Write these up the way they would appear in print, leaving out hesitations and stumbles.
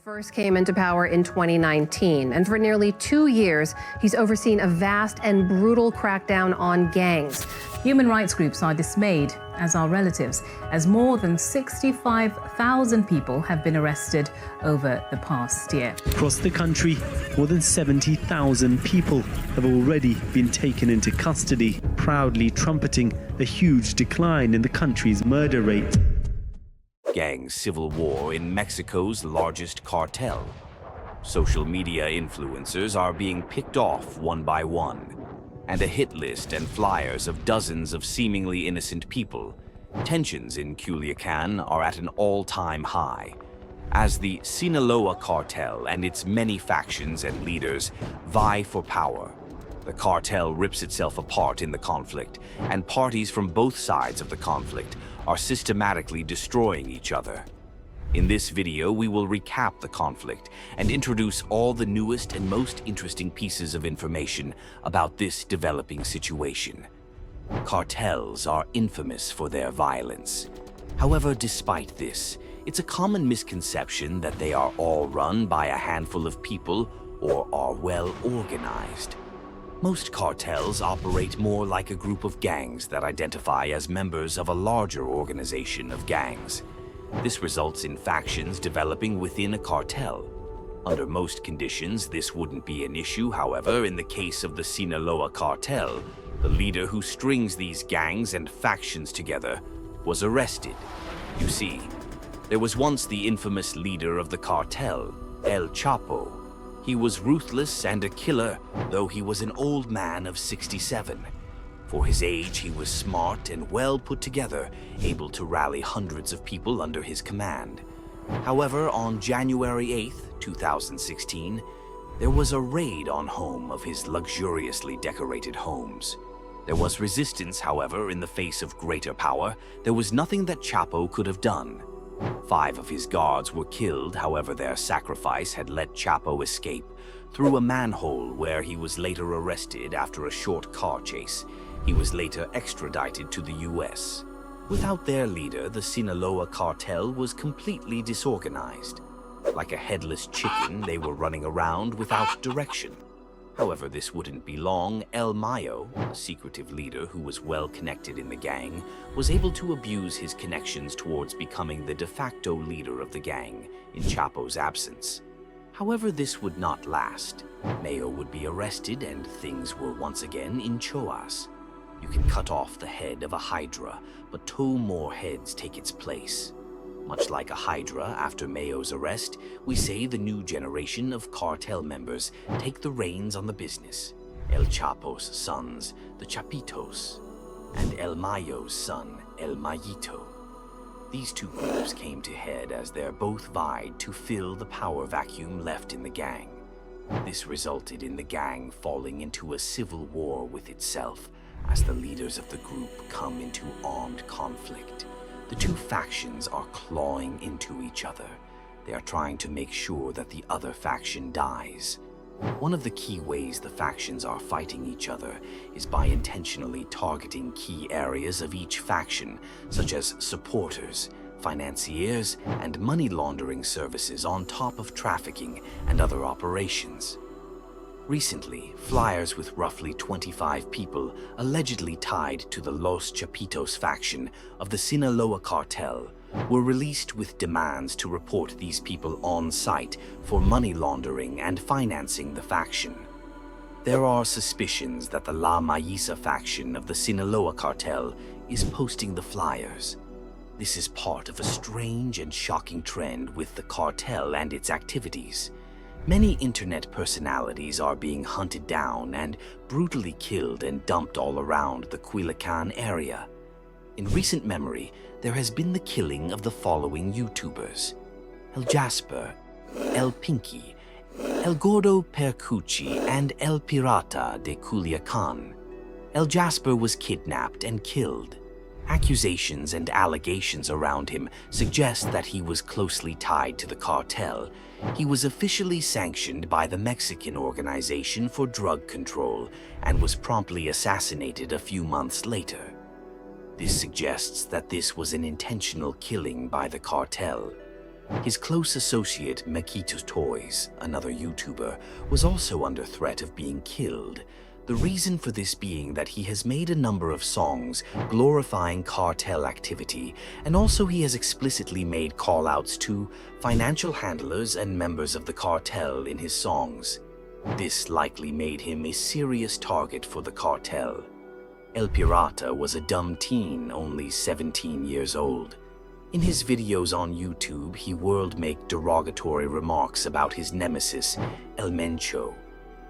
First came into power in 2019, and for nearly 2 years, he's overseen a vast and brutal crackdown on gangs. Human rights groups are dismayed, as are relatives, as more than 65,000 people have been arrested over the past year. Across the country, more than 70,000 people have already been taken into custody, proudly trumpeting a huge decline in the country's murder rate. Gang civil war in Mexico's largest cartel. Social media influencers are being picked off one by one, and a hit list and flyers of dozens of seemingly innocent people. Tensions in Culiacán are at an all-time high, as the Sinaloa cartel and its many factions and leaders vie for power. The cartel rips itself apart in the conflict, and parties from both sides of the conflict are systematically destroying each other. In this video, we will recap the conflict and introduce all the newest and most interesting pieces of information about this developing situation. Cartels are infamous for their violence. However, despite this, it's a common misconception that they are all run by a handful of people or are well organized. Most cartels operate more like a group of gangs that identify as members of a larger organization of gangs. This results in factions developing within a cartel. Under most conditions, this wouldn't be an issue. However, in the case of the Sinaloa cartel, the leader who strings these gangs and factions together was arrested. You see, there was once the infamous leader of the cartel, El Chapo. He was ruthless and a killer, though he was an old man of 67. For his age, he was smart and well put together, able to rally hundreds of people under his command. However, on January 8, 2016, there was a raid on home of his luxuriously decorated homes. There was resistance, however, in the face of greater power. There was nothing that Chapo could have done. 5 of his guards were killed, however their sacrifice had let Chapo escape through a manhole where he was later arrested after a short car chase. He was later extradited to the US. Without their leader, the Sinaloa cartel was completely disorganized. Like a headless chicken, they were running around without direction. However, this wouldn't be long. El Mayo, a secretive leader who was well connected in the gang, was able to abuse his connections towards becoming the de facto leader of the gang in Chapo's absence. However, this would not last. Mayo would be arrested and things were once again in Choas. You can cut off the head of a hydra, but 2 more heads take its place. Much like a hydra, after Mayo's arrest, we say the new generation of cartel members take the reins on the business. El Chapo's sons, the Chapitos, and El Mayo's son, El Mayito. These 2 groups came to head as they both vied to fill the power vacuum left in the gang. This resulted in the gang falling into a civil war with itself as the leaders of the group come into armed conflict. The 2 factions are clawing into each other. They are trying to make sure that the other faction dies. One of the key ways the factions are fighting each other is by intentionally targeting key areas of each faction, such as supporters, financiers, and money laundering services on top of trafficking and other operations. Recently, flyers with roughly 25 people allegedly tied to the Los Chapitos faction of the Sinaloa cartel were released with demands to report these people on site for money laundering and financing the faction. There are suspicions that the La Maíza faction of the Sinaloa cartel is posting the flyers. This is part of a strange and shocking trend with the cartel and its activities. Many internet personalities are being hunted down and brutally killed and dumped all around the Culiacán area. In recent memory, there has been the killing of the following YouTubers: El Jasper, El Pinky, El Gordo Percucci, and El Pirata de Culiacán. El Jasper was kidnapped and killed. Accusations and allegations around him suggest that he was closely tied to the cartel. He was officially sanctioned by the Mexican Organization for Drug Control and was promptly assassinated a few months later. This suggests that this was an intentional killing by the cartel. His close associate, Marquitos Toys, another YouTuber, was also under threat of being killed. The reason for this being that he has made a number of songs glorifying cartel activity, and also he has explicitly made call-outs to financial handlers and members of the cartel in his songs. This likely made him a serious target for the cartel. El Pirata was a dumb teen, only 17 years old. In his videos on YouTube, he world-make derogatory remarks about his nemesis, El Mencho.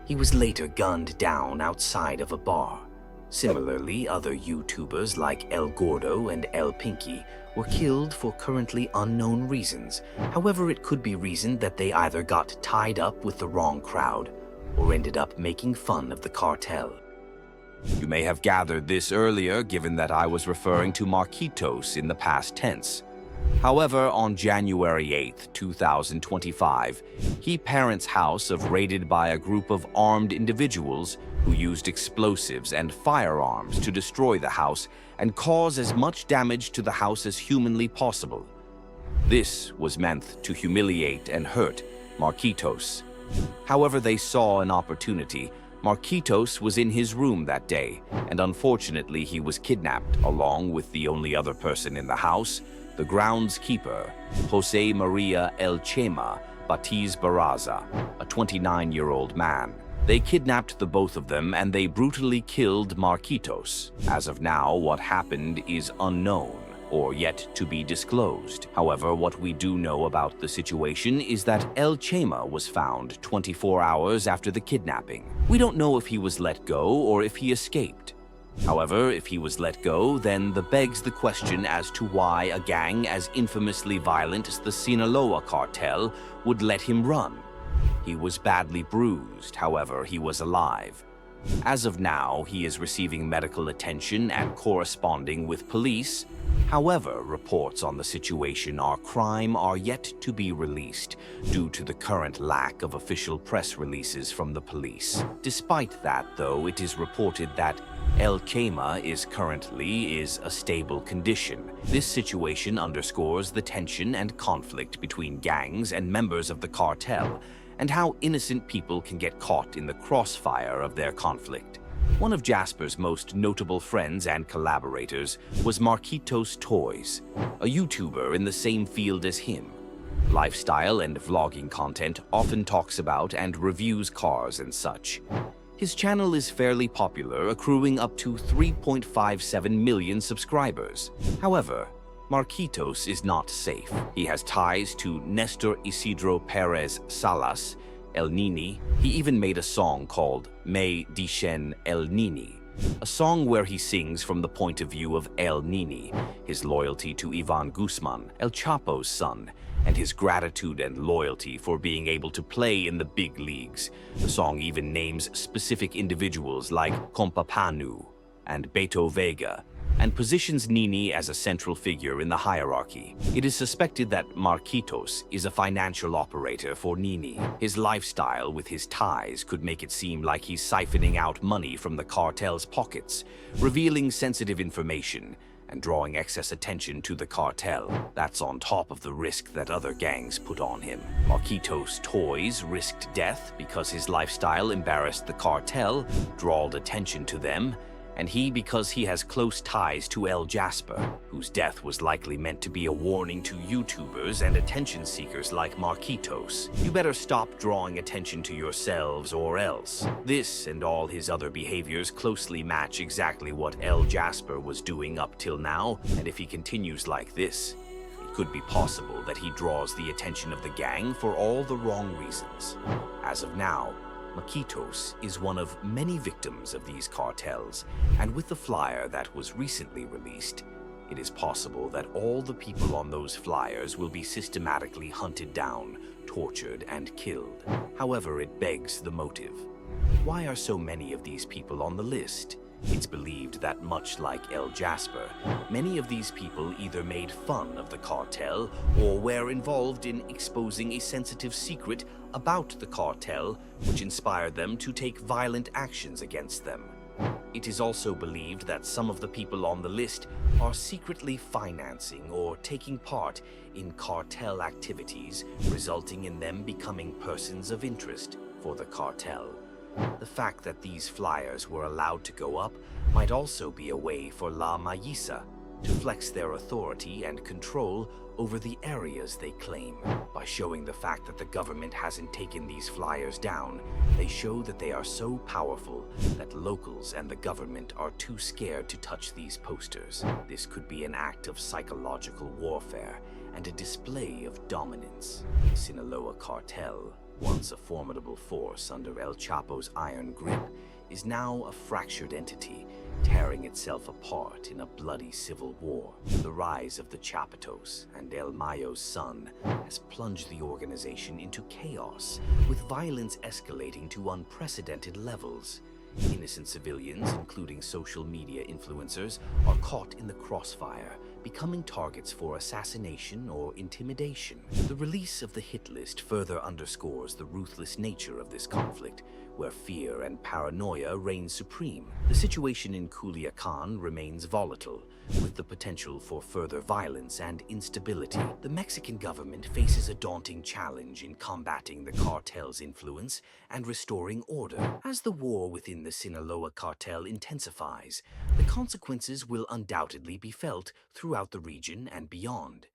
He was later gunned down outside of a bar. Similarly, other YouTubers like El Gordo and El Pinky were killed for currently unknown reasons. However, it could be reasoned that they either got tied up with the wrong crowd or ended up making fun of the cartel. You may have gathered this earlier, given that I was referring to Marquitos in the past tense. However, on January 8, 2025, his parents' house was raided by a group of armed individuals who used explosives and firearms to destroy the house and cause as much damage to the house as humanly possible. This was meant to humiliate and hurt Marquitos. However, they saw an opportunity. Marquitos was in his room that day, and unfortunately he was kidnapped, along with the only other person in the house, the groundskeeper, Jose Maria El Chema Batiz Barraza, a 29-year-old man. They kidnapped the both of them and they brutally killed Marquitos. As of now, what happened is unknown or yet to be disclosed. However, what we do know about the situation is that El Chema was found 24 hours after the kidnapping. We don't know if he was let go or if he escaped. However, if he was let go, then begs the question as to why a gang as infamously violent as the Sinaloa cartel would let him run. He was badly bruised, however, he was alive. As of now, he is receiving medical attention and corresponding with police. However, reports on the situation or crime are yet to be released due to the current lack of official press releases from the police. Despite that, though, it is reported that El Chema is currently in a stable condition. This situation underscores the tension and conflict between gangs and members of the cartel, and how innocent people can get caught in the crossfire of their conflict. One of Jasper's most notable friends and collaborators was Marquitos Toys, a YouTuber in the same field as him. Lifestyle and vlogging content often talks about and reviews cars and such. His channel is fairly popular, accruing up to 3.57 million subscribers. However, Marquitos is not safe. He has ties to Nestor Isidro Perez Salas, El Nini. He even made a song called Me Dicen El Nini, a song where he sings from the point of view of El Nini, his loyalty to Ivan Guzman, El Chapo's son, and his gratitude and loyalty for being able to play in the big leagues. The song even names specific individuals like Compa Panu and Beto Vega, and positions Nini as a central figure in the hierarchy. It is suspected that Marquitos is a financial operator for Nini. His lifestyle with his ties could make it seem like he's siphoning out money from the cartel's pockets, revealing sensitive information and drawing excess attention to the cartel. That's on top of the risk that other gangs put on him. Marquitos Toys risked death because his lifestyle embarrassed the cartel, drawed attention to them, and because he has close ties to El Jasper, whose death was likely meant to be a warning to YouTubers and attention seekers like Marquitos. You better stop drawing attention to yourselves or else. This and all his other behaviors closely match exactly what El Jasper was doing up till now, and if he continues like this, it could be possible that he draws the attention of the gang for all the wrong reasons. As of now, Marquitos is one of many victims of these cartels, and with the flyer that was recently released, it is possible that all the people on those flyers will be systematically hunted down, tortured, and killed. However, it begs the motive. Why are so many of these people on the list? It's believed that much like El Jasper, many of these people either made fun of the cartel or were involved in exposing a sensitive secret about the cartel, which inspired them to take violent actions against them. It is also believed that some of the people on the list are secretly financing or taking part in cartel activities, resulting in them becoming persons of interest for the cartel. The fact that these flyers were allowed to go up might also be a way for La Mayisa to flex their authority and control over the areas they claim. By showing the fact that the government hasn't taken these flyers down, they show that they are so powerful that locals and the government are too scared to touch these posters. This could be an act of psychological warfare and a display of dominance. The Sinaloa cartel, once a formidable force under El Chapo's iron grip, is now a fractured entity, tearing itself apart in a bloody civil war. The rise of the Chapitos and El Mayo's son has plunged the organization into chaos, with violence escalating to unprecedented levels. Innocent civilians, including social media influencers, are caught in the crossfire, becoming targets for assassination or intimidation. The release of the hit list further underscores the ruthless nature of this conflict, where fear and paranoia reign supreme. The situation in Culiacán remains volatile, with the potential for further violence and instability. The Mexican government faces a daunting challenge in combating the cartel's influence and restoring order. As the war within the Sinaloa cartel intensifies, the consequences will undoubtedly be felt throughout the region and beyond.